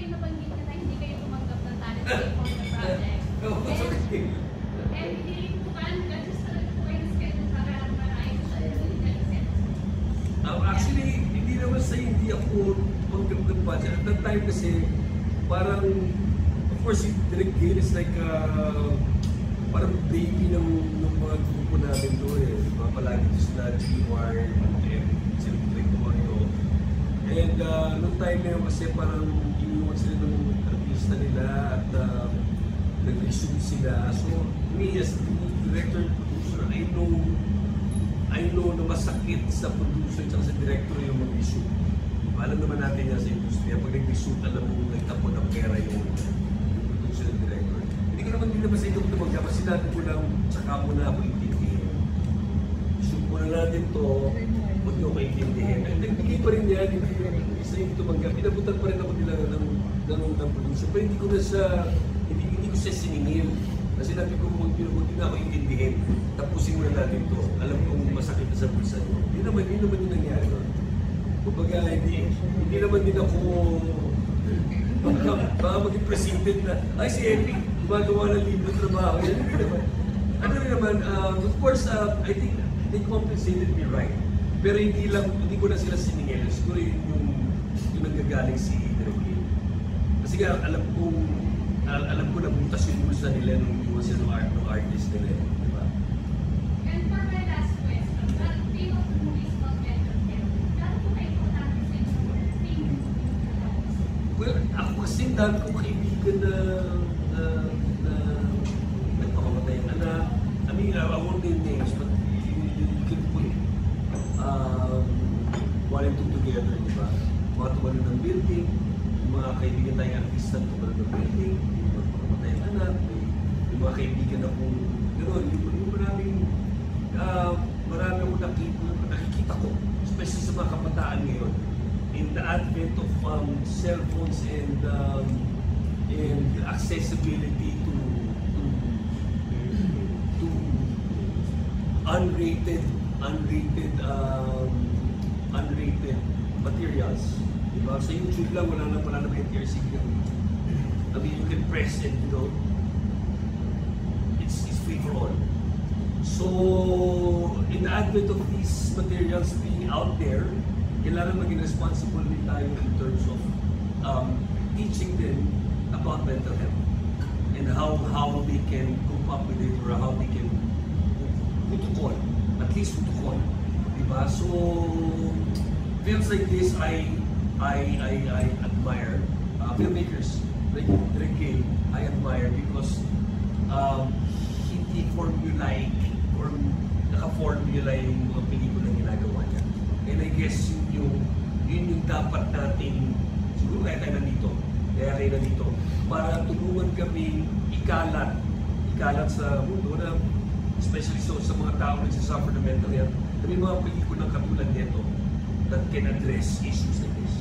yung nabanggit na hindi kayo tumanggap ng talent fee for the project. And hindi po paano ka just po yung schedule para maayos sa actually, hindi naman sa hindi ako tumanggap ng budget. At that time kasi, parang, of course, si Direk Gale is like, parang baby ng mga grupo namin doon eh. Palagi doon sila, G-Ward, and sila Direk Mario. And noong time na yun kasi parang iniwan sila ng artista nila at nag-resume sila. So, me as the director and producer, I know na masakit sa producer at sa director yung mag-resume. Alam naman natin yan sa industriya. Pag nag-resume, alam mo, nagtapon ng pera yung producer and director. Hindi ko naman sa ito tumaga. Kasi natin ko lang, saka mo na ako intindihin. Shoot mo na natin to, huwag nyo ko intindihin. Nagbigay pa rin yan, hindi sa ito tumaga. Pinabutan pa rin ako nila ng producer. Pero hindi ko na hindi ko siya siningil. Kasi natin ko huwag na ako intindihin. Tapusin mo na natin to. Alam kong masakit na sa bulsa nyo. Hindi naman yung nangyari. Kumbaga, hindi naman din ako baka maging presented na, ay si Epi, gumagawa ng libro trabaho. Yan, hindi naman. Ano rin naman, of course, I think they compensated me right. Pero hindi ko na sila siningil. Siguro yung nanggagaling si Direk Gale. Kasi nga, alam ko na butas yung bulsa nila nung iwan sila ng artist nila. Diba? And for my last question, that theme of the movie is called Mental Health. Gano'n po kayo importante sa inyo theme of the movie? Well, ako kasi dahil kong kaibigan na nagpakamatay ang anak. I mean, I won't name names, but you can put one and two together, di ba? Mga tumalo ng building, yung mga kaibigan tayong artista tumalo ng building, yung mga pakamatay ang anak, yung mga kaibigan akong gano'n, yung marami akong nakikita ko, especially sa mga kabataan ngayon, in the advent of cell phones and accessibility to unrated materials. Diba? Sa YouTube lang, wala na NTRC. I mean, you can press it, you know. It's free for all. So, in the advent of these materials being out there, kailangan maging responsible din tayo in terms of teaching them about mental health and how they can cope up with it or how they can putukon, at least putukon. Diba? So, films like this, I admire. Filmmakers like Direk Gale, I admire because hindi formulaic or naka-formula yung mga pelikula ginagawa niya. And I guess yun yung dapat natin, siguro kaya tayo nandito, para tulungan kami ikalat sa mundo na, especially sa mga tao na nagsasuffer ng mental health, na may mga pelikulang katulad nito that can address issues like this.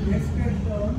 Next question,